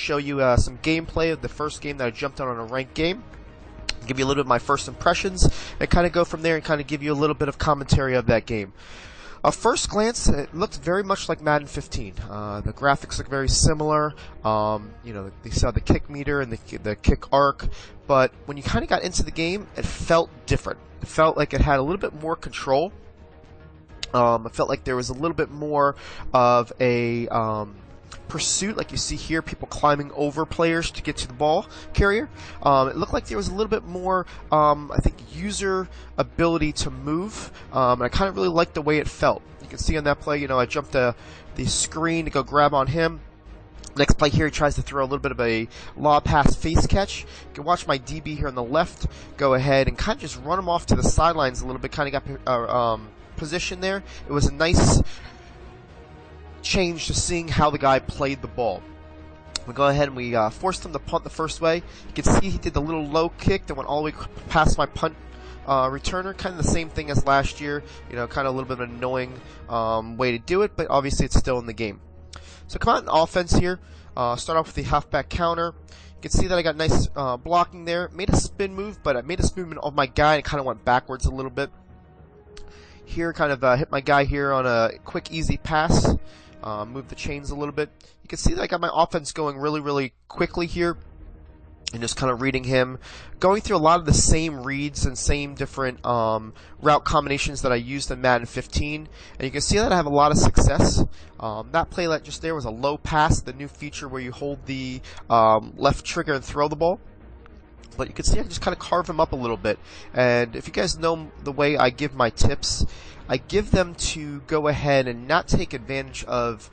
show you some gameplay of the first game that I jumped on a ranked game. Give you a little bit of my first impressions, and kind of go from there and kind of give you a little bit of commentary of that game. First glance, it looked very much like Madden 15. The graphics look very similar. You know, you saw the kick meter and the kick arc, but when you kind of got into the game, it felt different. It felt like it had a little bit more control. It felt like there was a little bit more of a pursuit, like you see here, people climbing over players to get to the ball carrier. It looked like there was a little bit more, I think, user ability to move. I kind of really liked the way it felt. You can see on that play, you know, I jumped the screen to go grab on him. Next play here, he tries to throw a little bit of a lob pass face catch. You can watch my DB here on the left go ahead and kind of just run him off to the sidelines a little bit, kind of got position there. It was a nice change to seeing how the guy played the ball. We go ahead and we forced him to punt the first way. You can see he did the little low kick that went all the way past my punt returner. Kind of the same thing as last year. You know, kind of a little bit of an annoying way to do it, but obviously it's still in the game. So come out in offense here. Start off with the halfback counter. You can see that I got nice blocking there. Made a spin move, but I made a spin move of my guy and kind of went backwards a little bit. Here, kind of hit my guy here on a quick, easy pass. Move the chains a little bit. You can see that I got my offense going really, really quickly here. And just kind of reading him. Going through a lot of the same reads and same different route combinations that I used in Madden 15. And you can see that I have a lot of success. That play just there was a low pass, the new feature where you hold the left trigger and throw the ball. But you can see I just kind of carve him up a little bit. And if you guys know the way I give my tips, I give them to go ahead and not take advantage of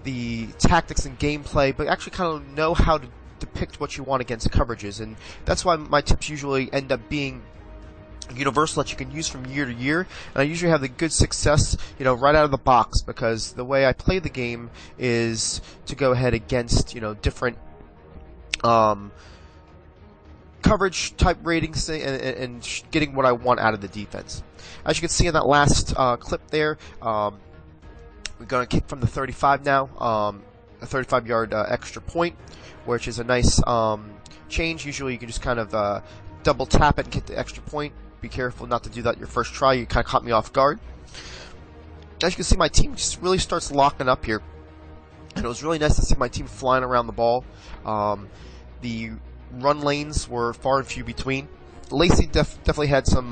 the tactics and gameplay, but actually kind of know how to depict what you want against coverages. And that's why my tips usually end up being universal, that you can use from year to year. And I usually have the good success, you know, right out of the box, because the way I play the game is to go ahead against, you know, different coverage type ratings and getting what I want out of the defense. As you can see in that last clip there, we're going to kick from the 35 now, a 35-yard extra point, which is a nice change. Usually you can just kind of double tap it and get the extra point. Be careful not to do that your first try. You kind of caught me off guard. As you can see, my team just really starts locking up here, and it was really nice to see my team flying around the ball. The run lanes were far and few between. Lacey definitely had some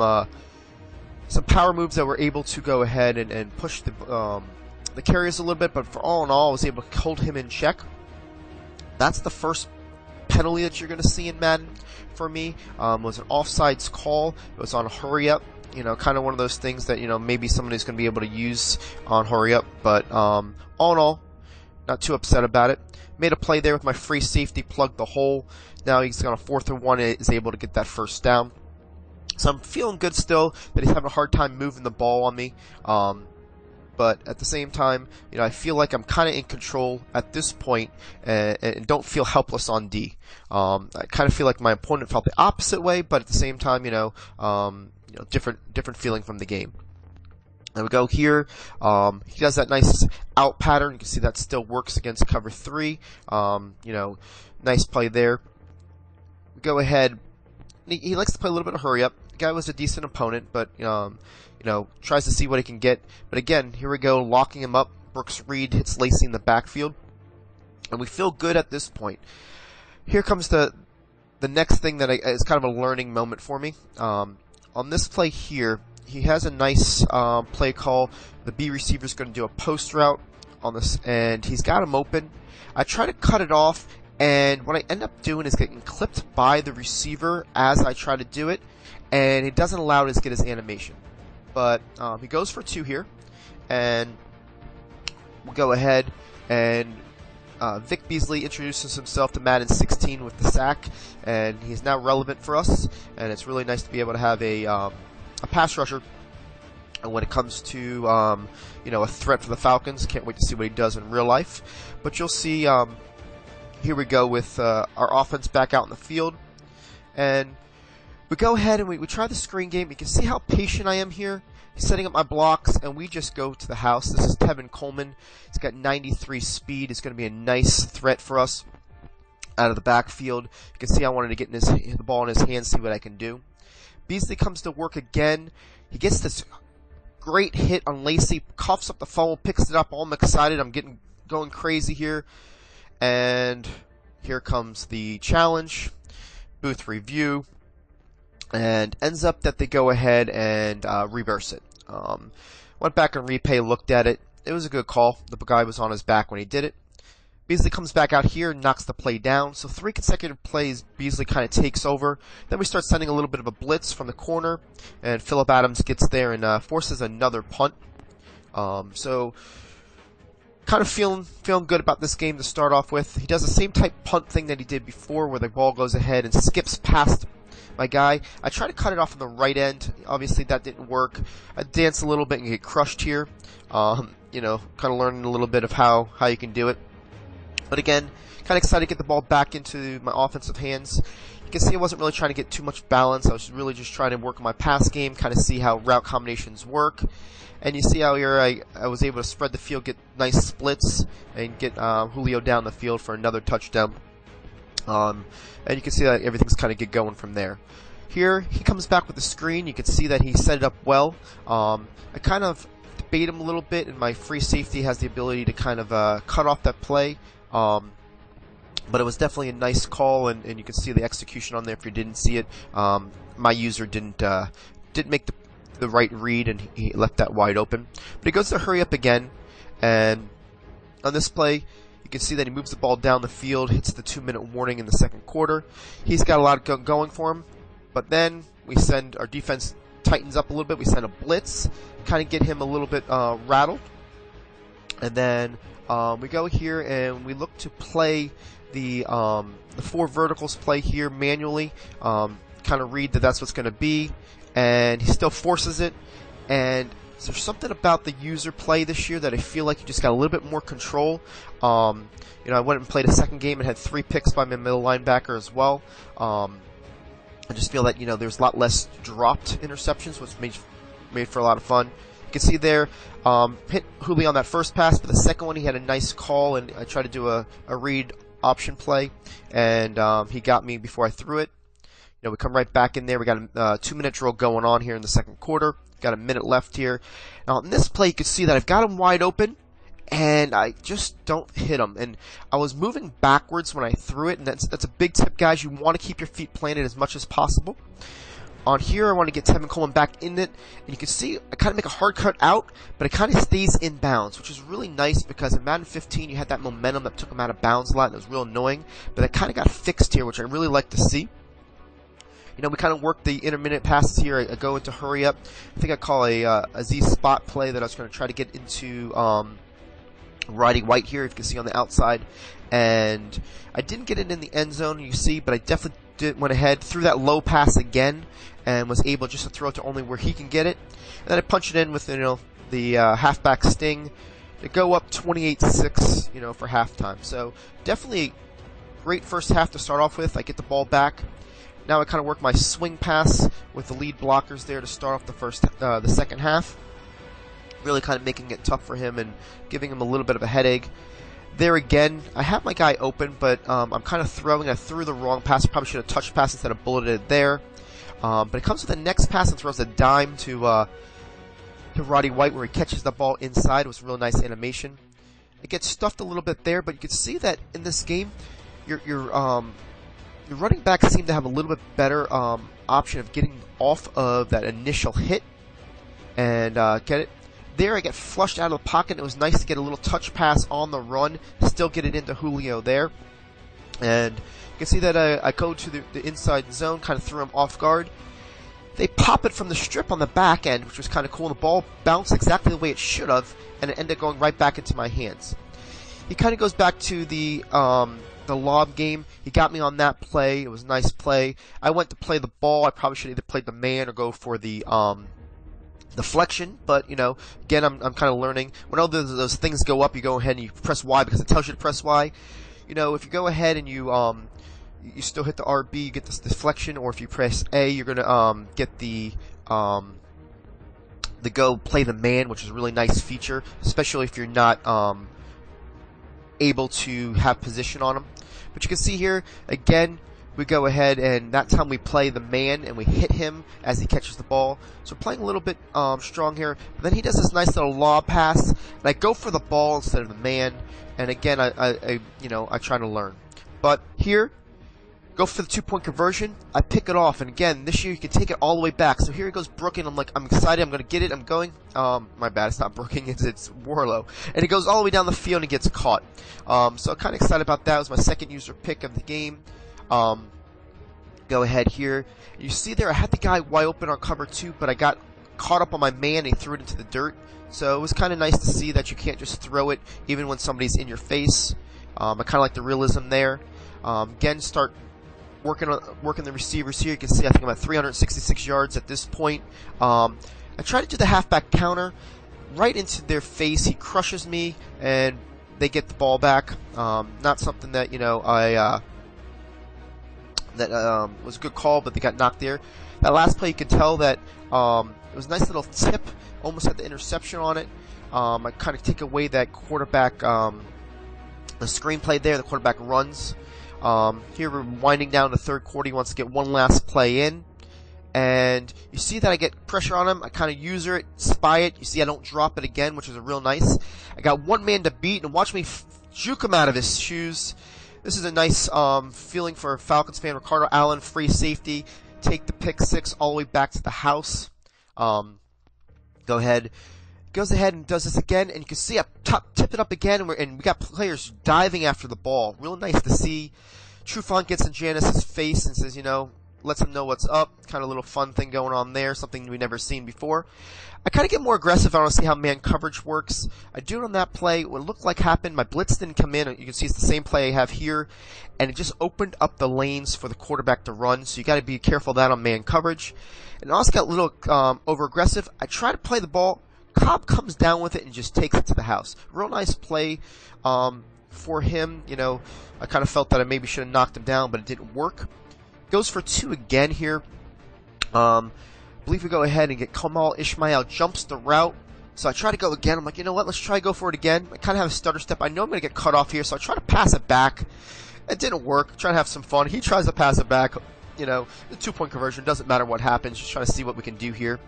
power moves that were able to go ahead and push the carriers a little bit, but for all in all, I was able to hold him in check. That's the first penalty that you're going to see in Madden for me. Was an offsides call. It was on hurry up. You know, kind of one of those things that, you know, maybe somebody's going to be able to use on hurry up, but all in all, not too upset about it. Made a play there with my free safety, plugged the hole. Now he's on a 4th and 1, is able to get that first down. So I'm feeling good still that he's having a hard time moving the ball on me. But at the same time, you know, I feel like I'm kind of in control at this point, and don't feel helpless on D. I kind of feel like my opponent felt the opposite way, but at the same time, you know, different feeling from the game. And we go here. He does that nice out pattern. You can see that still works against cover 3. You know, nice play there. We go ahead. He likes to play a little bit of hurry up. The guy was a decent opponent, but you know, tries to see what he can get. But again, here we go, locking him up. Brooks Reed hits Lacey in the backfield, and we feel good at this point. Here comes the next thing that is kind of a learning moment for me. On this play here, he has a nice play call. The B receiver is going to do a post route on this, and he's got him open. I try to cut it off, and what I end up doing is getting clipped by the receiver as I try to do it, and it doesn't allow it to get his animation. But he goes for 2 here, and we'll go ahead and Vic Beasley introduces himself to Madden 16 with the sack, and he's now relevant for us, and it's really nice to be able to have a pass rusher. And when it comes to you know, a threat for the Falcons, can't wait to see what he does in real life. But you'll see here we go with our offense back out in the field, and we go ahead and we try the screen game. You can see how patient I am here. He's setting up my blocks, and we just go to the house. This is Tevin Coleman. He's got 93 speed. It's going to be a nice threat for us. out of the backfield. You can see I wanted to get the ball in his hands, see what I can do. Beasley comes to work again. He gets this great hit on Lacey, coughs up the fumble, picks it up. All I'm excited. I'm going crazy here. And here comes the challenge, booth review, and ends up that they go ahead and reverse it. Went back and replay, looked at it. It was a good call. The guy was on his back when he did it. Beasley comes back out here and knocks the play down. So 3 consecutive plays, Beasley kind of takes over. Then we start sending a little bit of a blitz from the corner, and Phillip Adams gets there and forces another punt. So kind of feeling good about this game to start off with. He does the same type punt thing that he did before, where the ball goes ahead and skips past my guy. I try to cut it off on the right end. Obviously that didn't work. I dance a little bit and get crushed here. You know, kind of learning a little bit of how you can do it. But again, kind of excited to get the ball back into my offensive hands. You can see I wasn't really trying to get too much balance. I was really just trying to work on my pass game, kind of see how route combinations work. And you see how here I was able to spread the field, get nice splits, and get Julio down the field for another touchdown. And you can see that everything's kind of get going from there. Here, he comes back with the screen. You can see that he set it up well. I kind of debate him a little bit, and my free safety has the ability to kind of cut off that play. But it was definitely a nice call, and you can see the execution on there if you didn't see it. My user didn't make the right read, and he left that wide open. But he goes to hurry up again, and on this play, you can see that he moves the ball down the field, hits the 2-minute warning in the second quarter. He's got a lot going for him, but then our defense tightens up a little bit. We send a blitz, kind of get him a little bit rattled, and then we go here and we look to play the 4 verticals play here manually, kind of read that that's what's going to be, and he still forces it. And there's something about the user play this year that I feel like you just got a little bit more control. You know, I went and played a second game and had 3 picks by my middle linebacker as well. I just feel that, you know, there's a lot less dropped interceptions, which made for a lot of fun. You can see there, hit Julio on that first pass, but the second one he had a nice call, and I tried to do a read option play, and he got me before I threw it. You know, we come right back in there. We got a 2-minute drill going on here in the second quarter. Got a minute left here. Now in this play, you can see that I've got him wide open, and I just don't hit him. And I was moving backwards when I threw it, and that's a big tip, guys. You want to keep your feet planted as much as possible. On here, I want to get Tevin Coleman back in it, and you can see I kind of make a hard cut out, but it kind of stays in bounds, which is really nice because in Madden 15 you had that momentum that took him out of bounds a lot, and it was real annoying, but that kind of got fixed here, which I really like to see. You know, we kind of work the intermittent passes here. I go into hurry up. I think I call a Z spot play that I was going to try to get into riding white here, if you can see on the outside, and I didn't get it in the end zone, you see, but I definitely went ahead, threw that low pass again, and was able just to throw it to only where he can get it. And then I punch it in with, you know, the halfback sting to go up 28-6, you know, for halftime. So definitely a great first half to start off with. I get the ball back. Now I kind of work my swing pass with the lead blockers there to start off the second half. Really kind of making it tough for him and giving him a little bit of a headache. There again, I have my guy open, but I'm kind of throwing. I threw the wrong pass. I probably should have touched pass instead of bulleted it there. But it comes to the next pass and throws a dime to Roddy White, where he catches the ball inside. It was a real nice animation. It gets stuffed a little bit there, but you can see that in this game, your running backs seem to have a little bit better option of getting off of that initial hit and get it. There, I get flushed out of the pocket. It was nice to get a little touch pass on the run, still get it into Julio there. And you can see that I go to the inside zone, kind of threw him off guard. They pop it from the strip on the back end, which was kind of cool. The ball bounced exactly the way it should have, and it ended up going right back into my hands. He kind of goes back to the lob game. He got me on that play. It was a nice play. I went to play the ball. I probably should either play the man or go for the deflection, but you know, again, I'm kind of learning. When all those things go up, you go ahead and you press Y because it tells you to press Y. You know, if you go ahead and you still hit the RB, you get this deflection, or if you press A, you're gonna get the go play the man, which is a really nice feature, especially if you're not able to have position on him. But you can see here, again, we go ahead and that time we play the man and we hit him as he catches the ball. So we're playing a little bit strong here. But then he does this nice little lob pass, and I go for the ball instead of the man. And again, I try to learn. But here, go for the 2-point conversion. I pick it off, and again, this year you can take it all the way back. So here he goes Brooking. I'm excited. I'm going to get it. I'm going. My bad. It's not Brooking. It's Warlow. And it goes all the way down the field and gets caught. So I'm kind of excited about that. It was my second user pick of the game. Go ahead here. You see there, I had the guy wide open on cover 2, but I got caught up on my man and he threw it into the dirt. So it was kind of nice to see that you can't just throw it even when somebody's in your face. I kind of like the realism there. Again, start working the receivers here. You can see I think I'm at 366 yards at this point. I try to do the halfback counter right into their face. He crushes me, and they get the ball back. Not something that was a good call, but they got knocked there. That last play, you could tell that it was a nice little tip, almost had the interception on it. I kind of take away that quarterback, the screenplay there, the quarterback runs. Here we're winding down the third quarter. He wants to get one last play in. And you see that I get pressure on him. I kind of user it, spy it. You see I don't drop it again, which is a real nice. I got one man to beat, and watch me juke him out of his shoes. This is a nice feeling for a Falcons fan. Ricardo Allen, free safety. Take the pick 6 all the way back to the house. Go ahead. Goes ahead and does this again, and you can see I tip it up again, and we got players diving after the ball. Real nice to see. Trufant gets in Janice's face and says, lets him know what's up. Kind of a little fun thing going on there, something we've never seen before. I kind of get more aggressive. I want to see how man coverage works. I do it on that play. What looked like happened, my blitz didn't come in. You can see it's the same play I have here, and it just opened up the lanes for the quarterback to run. So you got to be careful of that on man coverage. And I also got a little over aggressive. I try to play the ball. Cobb comes down with it and just takes it to the house. Real nice play for him. I kind of felt that I maybe should have knocked him down, but it didn't work. Goes for 2 again here. I believe we go ahead and get Kamal Ishmael jumps the route. So I try to go again. I'm like, you know what? Let's try to go for it again. I kind of have a stutter step. I know I'm going to get cut off here, so I try to pass it back. It didn't work. Trying to have some fun. He tries to pass it back. The 2-point conversion doesn't matter what happens. Just trying to see what we can do here.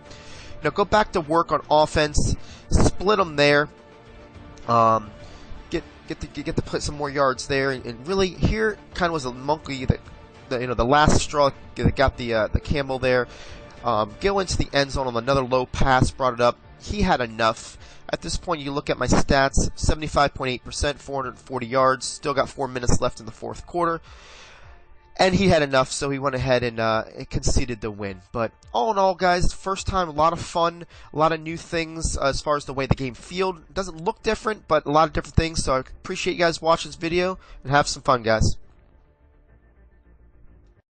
Go back to work on offense. Split them there. Get to put some more yards there, and really here kind of was a monkey that the last straw that got the camel there. Go into the end zone on another low pass, brought it up. He had enough. At this point, you look at my stats: 75.8%, 440 yards. Still got 4 minutes left in the fourth quarter. And he had enough, so he went ahead and conceded the win. But all in all, guys, first time, a lot of fun, a lot of new things as far as the way the game feels. It doesn't look different, but a lot of different things. So I appreciate you guys watching this video, and have some fun, guys.